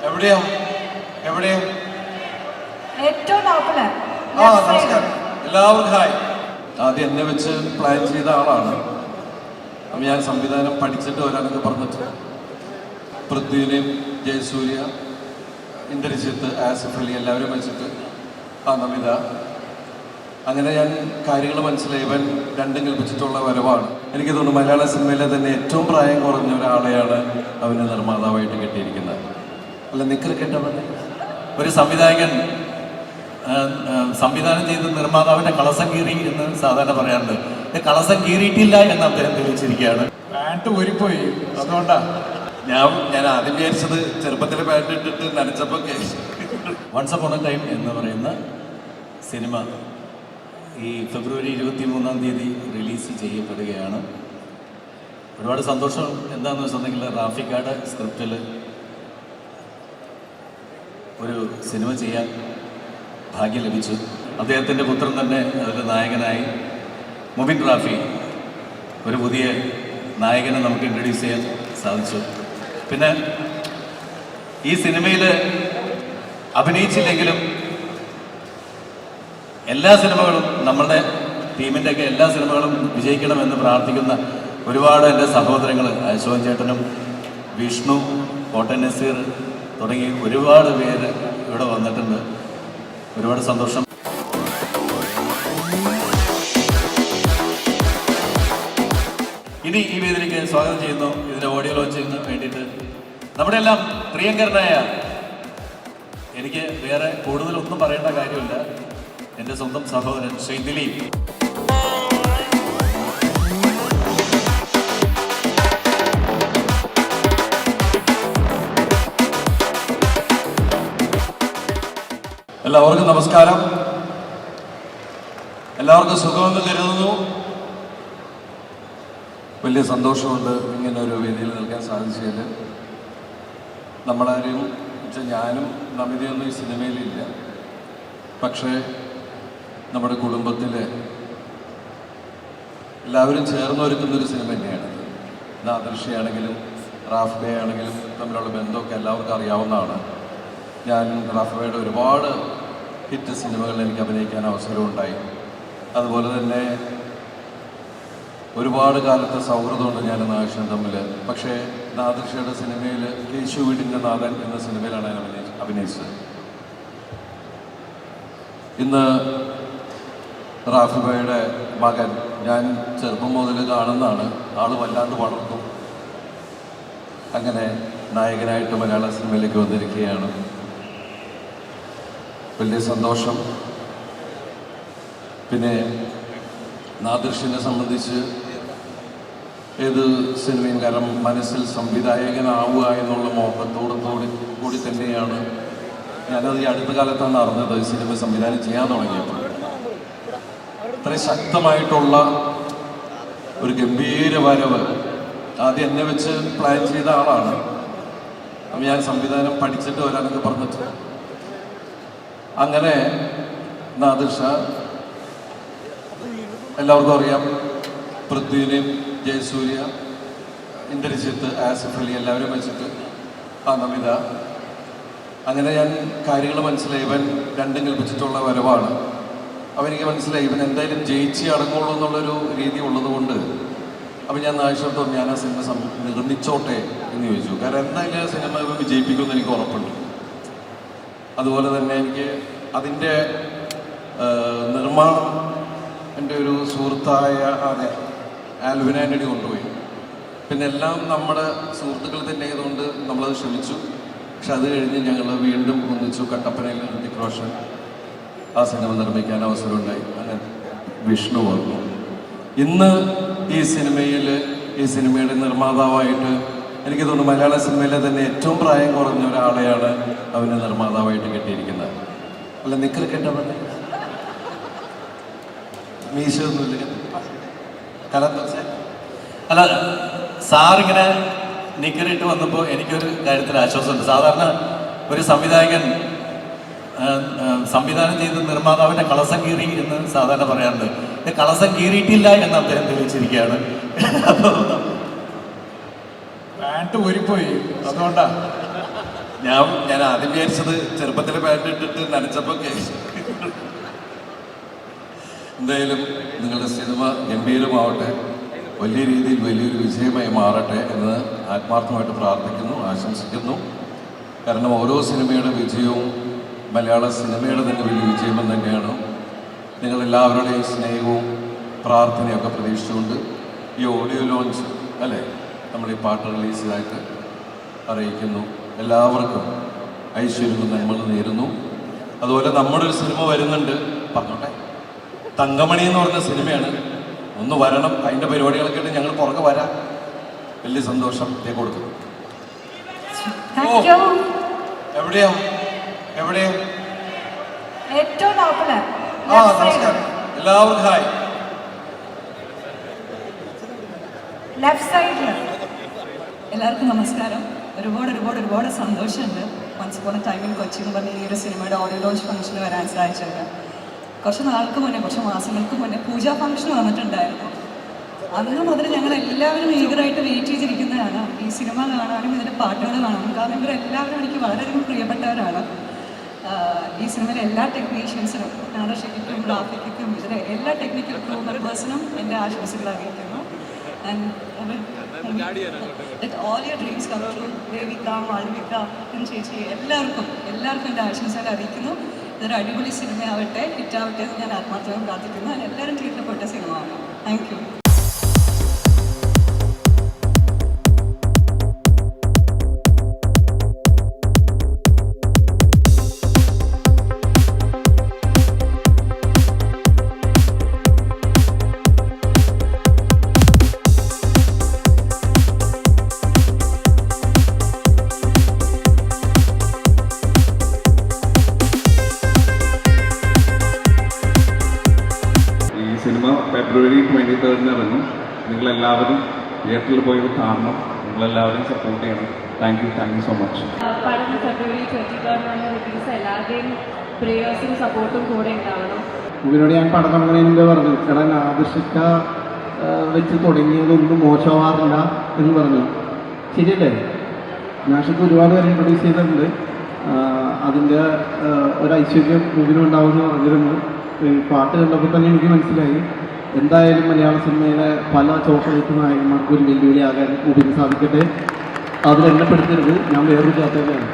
എവിടെയാ എവിടെയാ ഏറ്റവും ടോപ്പില്. നമസ്കാരം എല്ലാവർക്കും ഹായ്. ആദ്യം എന്നെ വെച്ച് പ്ലാൻ ചെയ്ത ആളാണ്. അപ്പം ഞാൻ സംവിധാനം പഠിച്ചിട്ട് വരാനൊക്കെ പറഞ്ഞിട്ട് പൃഥ്വിനെയും ജയസൂര്യ, ഇന്ദ്രജിത്ത്, ആസിഫ് അലി എല്ലാവരും വെച്ചിട്ട് നമിത, അങ്ങനെ ഞാൻ കാര്യങ്ങൾ മനസ്സിലായി. ഇവൻ രണ്ടും കൽപ്പിച്ചിട്ടുള്ള വരവാണ്. എനിക്ക് തോന്നുന്നു മലയാള സിനിമയിലെ തന്നെ ഏറ്റവും പ്രായം കുറഞ്ഞ ഒരാളെയാണ് അവന് നിർമ്മാതാവായിട്ട് കിട്ടിയിരിക്കുന്നത്. അല്ല നിക്കർ കേട്ടവൻ ഒരു സംവിധായകൻ സംവിധാനം ചെയ്ത് നിർമ്മാതാവിന്റെ കളസം കീറി എന്ന് സാധാരണ പറയാറുണ്ട്. കളസം കീറിയിട്ടില്ല എന്ന് അദ്ദേഹം തെളിയിച്ചിരിക്കുകയാണ്. പാൻറ്റ് ഊരിപ്പോയി, അതുകൊണ്ടാ ഞാൻ ആദ്യം വിചാരിച്ചത് ചെറുപ്പത്തിലെ പാൻറ്റ് ഇട്ടിട്ട് നനച്ചപ്പോൾ വൺസ് അപ്പോൺ എ ടൈം എന്ന് പറയുന്ന സിനിമ ഈ ഫെബ്രുവരി 23 റിലീസ് ചെയ്യപ്പെടുകയാണ്. ഒരുപാട് സന്തോഷം. എന്താണെന്ന് വെച്ചിട്ടുണ്ടെങ്കിൽ റാഫിക്കാട് സ്ക്രിപ്റ്റിൽ ഒരു സിനിമ ചെയ്യാൻ ഭാഗ്യം ലഭിച്ചു. അദ്ദേഹത്തിൻ്റെ പുത്രൻ തന്നെ അതിൽ നായകനായി. മുബിൻ റാഫി ഒരു പുതിയ നായകനെ നമുക്ക് ഇൻട്രൊഡ്യൂസ് ചെയ്യാൻ സാധിച്ചു. പിന്നെ ഈ സിനിമയിൽ അഭിനയിച്ചില്ലെങ്കിലും എല്ലാ സിനിമകളും നമ്മളുടെ ടീമിൻ്റെയൊക്കെ എല്ലാ സിനിമകളും വിജയിക്കണമെന്ന് പ്രാർത്ഥിക്കുന്ന ഒരുപാട് എൻ്റെ സഹോദരങ്ങൾ, അശോകൻ ചേട്ടനും വിഷ്ണു, കോട്ടൻ നസീർ തുടങ്ങി ഒരുപാട് പേര് ഇവിടെ വന്നിട്ടുണ്ട്. ഒരുപാട് സന്തോഷം. ഇനി ഈ വേദിയിലേക്ക് സ്വാഗതം ചെയ്യുന്നു. ഇതിൻ്റെ ഓഡിയോ ലോഞ്ചിന് വേണ്ടിയിട്ട് നമ്മുടെ എല്ലാം പ്രിയങ്കരനായ, എനിക്ക് വേറെ കൂടുതലൊന്നും പറയേണ്ട കാര്യമില്ല, എൻ്റെ സ്വന്തം സഹോദരൻ ശ്രീ ദിലീപ്. എല്ലാവർക്കും നമസ്കാരം. എല്ലാവർക്കും സുഖമെന്ന് കരുതുന്നു. വലിയ സന്തോഷമുണ്ട് ഇങ്ങനെ ഒരു വേദിയിൽ നിൽക്കാൻ സാധിച്ചതിൽ. നമ്മളാരും വെച്ചാൽ ഞാനും നമിതയൊന്നും ഈ സിനിമയിലില്ല, പക്ഷേ നമ്മുടെ കുടുംബത്തിലെ എല്ലാവരും ചേർന്ന് ഒരുക്കുന്നൊരു സിനിമ തന്നെയാണിത്. നാദർഷിയാണെങ്കിലും റാഫ് ബേ ആണെങ്കിലും തമ്മിലുള്ള ബന്ധമൊക്കെ എല്ലാവർക്കും അറിയാവുന്നതാണ്. ഞാൻ റാഫ് ബേയുടെ ഒരുപാട് ഹിറ്റ് സിനിമകളിൽ എനിക്ക് അഭിനയിക്കാൻ അവസരമുണ്ടായി. അതുപോലെ തന്നെ ഒരുപാട് കാലത്തെ സൗഹൃദമുണ്ട് ഞാൻ നാദിർഷയും തമ്മിൽ. പക്ഷേ നാദിർഷയുടെ സിനിമയിൽ കേശു വീടിൻ്റെ നാഥൻ എന്ന സിനിമയിലാണ് ഞാൻ അഭിനയിച്ചത്. ഇന്ന് റാഫിബയുടെ മകൻ ഞാൻ ചെറുപ്പം മുതൽ കാണുന്നതാണ്. ആൾ വല്ലാണ്ട് വളർന്നു. അങ്ങനെ നായകനായിട്ട് മലയാള സിനിമയിലേക്ക് വന്നിരിക്കുകയാണ്. വലിയ സന്തോഷം. പിന്നെ നാദിർഷിനെ സംബന്ധിച്ച് ഏത് സിനിമയും, കാരണം മനസ്സിൽ സംവിധായകനാവുക എന്നുള്ള മോഹത്തോടു കൂടി തന്നെയാണ് ഞാനത് ഈ അടുത്ത കാലത്താണ് അറിഞ്ഞത്. ഈ സിനിമ സംവിധാനം ചെയ്യാൻ തുടങ്ങിയപ്പോൾ അത്രയും ശക്തമായിട്ടുള്ള ഒരു ഗംഭീര വരവ് ആദ്യം എന്നെ വെച്ച് പ്ലാൻ ചെയ്ത ആളാണ്. അപ്പം ഞാൻ സംവിധാനം പഠിച്ചിട്ട് വരാനൊക്കെ പറഞ്ഞിട്ട് അങ്ങനെ നാദിർഷ എല്ലാവർക്കും അറിയാം. പൃഥ്വിനെയും ജയസൂര്യ, ഇന്ദ്രജിത്ത്, ആസിഫ് അലി എല്ലാവരും വെച്ചിട്ട് നമിത, അങ്ങനെ ഞാൻ കാര്യങ്ങൾ മനസ്സിലായി. ഇവൻ രണ്ടും കൽപ്പിച്ചിട്ടുള്ള വരവാണ്. അപ്പം എനിക്ക് മനസ്സിലായി ഇവൻ എന്തായാലും ജയിച്ചേ അടങ്ങുള്ളൂ എന്നുള്ളൊരു രീതി ഉള്ളതുകൊണ്ട് അപ്പം ഞാൻ നാദിർഷയോട് ഞാൻ ആ സിനിമ നിർമ്മിച്ചോട്ടെ എന്ന് ചോദിച്ചു. കാരണം എന്തായാലും ആ സിനിമ ഇവൻ വിജയിപ്പിക്കുമെന്ന് എനിക്ക് ഉറപ്പുണ്ട്. അതുപോലെ തന്നെ എനിക്ക് അതിൻ്റെ നിർമ്മാണം എൻ്റെ ഒരു സുഹൃത്തായ ആൽവിൻ ആൻ്റണി കൊണ്ടുപോയി. പിന്നെ എല്ലാം നമ്മുടെ സുഹൃത്തുക്കൾ തന്നെ ആയതുകൊണ്ട് നമ്മളത് ക്ഷമിച്ചു. പക്ഷെ അത് കഴിഞ്ഞ് ഞങ്ങൾ വീണ്ടും ഒന്നിച്ചു. കട്ടപ്പനയിൽ ഹൃതിക് റോഷൻ ആ സിനിമ നിർമ്മിക്കാൻ അവസരമുണ്ടായി. അങ്ങനെ വിഷ്ണു വന്നു. ഇന്ന് ഈ സിനിമയുടെ നിർമ്മാതാവായിട്ട് എനിക്ക് തോന്നുന്നു മലയാള സിനിമയിലെ തന്നെ ഏറ്റവും പ്രായം കുറഞ്ഞ ഒരാളെയാണ് അവന് നിർമ്മാതാവായിട്ട് കിട്ടിയിരിക്കുന്നത്. അല്ല നിക്കർ കേട്ടവൻ മീശൊന്നുമില്ല. അല്ല, സാറിങ്ങനെ നിക്കറിട്ട് വന്നപ്പോൾ എനിക്കൊരു കാര്യത്തിൽ ആശ്വാസമുണ്ട്. സാധാരണ ഒരു സംവിധായകൻ സംവിധാനം ചെയ്ത് നിർമ്മാതാവിന്റെ കളസം കീറി എന്ന് സാധാരണ പറയാറുണ്ട്. കളസം കീറിയിട്ടില്ല എന്ന് അദ്ദേഹം തെളിയിച്ചിരിക്കുകയാണ്. പാൻറ് ഊരിപ്പോയി, അതുകൊണ്ടാ. ഞാൻ ആദ്യം വിചാരിച്ചത് ചെറുപ്പത്തിലെ പാൻറ് ഇട്ടിട്ട് നനച്ചപ്പോൾ എന്തായാലും നിങ്ങളുടെ സിനിമ ഗംഭീരമാവട്ടെ, വലിയ രീതിയിൽ വലിയൊരു വിജയമായി മാറട്ടെ എന്ന് ആത്മാർത്ഥമായിട്ട് പ്രാർത്ഥിക്കുന്നു, ആശംസിക്കുന്നു. കാരണം ഓരോ സിനിമയുടെ വിജയവും മലയാള സിനിമയുടെ തന്നെ വലിയ വിജയമെന്ന് തന്നെയാണ്. നിങ്ങളെല്ലാവരുടെയും സ്നേഹവും പ്രാർത്ഥനയൊക്കെ പ്രതീക്ഷിച്ചുകൊണ്ട് ഈ ഓഡിയോ ലോഞ്ച് അല്ലേ നമ്മൾ ഈ പാട്ട് റിലീസായിട്ട് അറിയിക്കുന്നു. എല്ലാവർക്കും ഐശ്വര്യവും നമ്മൾ നേരുന്നു. അതുപോലെ നമ്മുടെ ഒരു സിനിമ വരുന്നുണ്ട്, പറഞ്ഞോട്ടെ, തങ്കമണി എന്ന് പറഞ്ഞ സിനിമയാണ്. ഒന്ന് വരണം, അതിൻ്റെ പരിപാടികളൊക്കെ ആയിട്ട് ഞങ്ങൾ പുറകെ വരാം. വലിയ സന്തോഷം കൊടുക്കുന്നു. എവിടെയാ എവിടെയാ ഏറ്റവും ടോപ്പില് നമസ്കാരം എല്ലാവർക്കും. ഹായ്. ലെഫ്റ്റ് സൈഡില് എല്ലാവർക്കും നമസ്കാരം. ഒരുപാട് സന്തോഷമുണ്ട് once upon a time in Kochi എന്ന് പറഞ്ഞ ഈ ഒരു സിനിമയുടെ ഓഡിയോ ലോഞ്ച് ഫംഗ്ഷന് വരാൻ സാധിച്ചത്. കുറച്ച് നാൾക്ക് മുന്നേ, കുറച്ച് മാസങ്ങൾക്ക് മുന്നേ പൂജാ ഫംഗ്ഷൻ വന്നിട്ടുണ്ടായിരുന്നു. അന്ന് മുതൽ ഞങ്ങൾ എല്ലാവരും ഈഗറായിട്ട് വെയിറ്റ് ചെയ്തിരിക്കുന്നതാണ് ഈ സിനിമ കാണാനും ഇതിൻ്റെ പാട്ടുകൾ കാണാനും. കാരണം ഇവരെല്ലാവരും എനിക്ക് വളരെയധികം പ്രിയപ്പെട്ടവരാണ്. ഈ സിനിമയിലെ എല്ലാ ടെക്നീഷ്യൻസിനും, നാടകശിക്കും ഗ്രാഫിക്കും ഇതിലെ എല്ലാ ടെക്നിക്കൽ ക്രൂ മെമ്പേഴ്സിനും എൻ്റെ ആശംസകൾ അറിയിക്കുന്നു. That all your dreams come true. Devika, Malavika, ചേച്ചി, എല്ലാവർക്കും എൻ്റെ ആശംസകൾ അറിയിക്കുന്നു. ഇതൊരു അടിപൊളി സിനിമയാവട്ടെ, ഹിറ്റാവട്ടെ എന്ന് ഞാൻ ആത്മാർത്ഥമായി പ്രാർത്ഥിക്കുന്നു. എല്ലാവരും തിയേറ്ററിൽപ്പെട്ട സിനിമയാണ്. Thank you. സിനിമ ഫെബ്രുവരി 23 ഇറങ്ങും. നിങ്ങളെല്ലാവരും തിയേറ്ററിൽ പോയി കാണണം. നിങ്ങളെല്ലാവരും സപ്പോർട്ട് ചെയ്യണം. Thank you so much. പടം ഫെബ്രുവരി 23 റിലീസ്. എല്ലാവരുടെയും പ്രേയേഴ്സും സപ്പോർട്ടും കൂടെ ഉണ്ടാവണം. ഇവരോട് ഞാൻ പടം തുടങ്ങുന്നതിന് പറഞ്ഞു, എടാ ആദർശിക്ക വെച്ച് തുടങ്ങിയതൊന്നും മോശമാവാറില്ല എന്ന് പറഞ്ഞു. ശരിയല്ലേ? നാഷിക്ക് ഒരുപാട് പേരെ ഇൻട്രൊഡ്യൂസ് ചെയ്തിട്ടുണ്ട്. അതിൻ്റെ ഒരു ഐശ്വര്യം മുമ്പിലുണ്ടാവുമെന്ന് പറഞ്ഞിരുന്നു. പാട്ട് കണ്ടപ്പോൾ തന്നെ എനിക്ക് മനസ്സിലായി എന്തായാലും മലയാള സിനിമയിലെ പല ചോക്ലേറ്റ് നായകന്മാർക്ക് ഒരു വെല്ലുവിളിയാകാൻ മുമ്പിൽ സാധിക്കട്ടെ. അതിലെണ്ണപ്പെടുത്തരുത്, ഞാൻ വേറൊരു ജാത്തകയാണ്.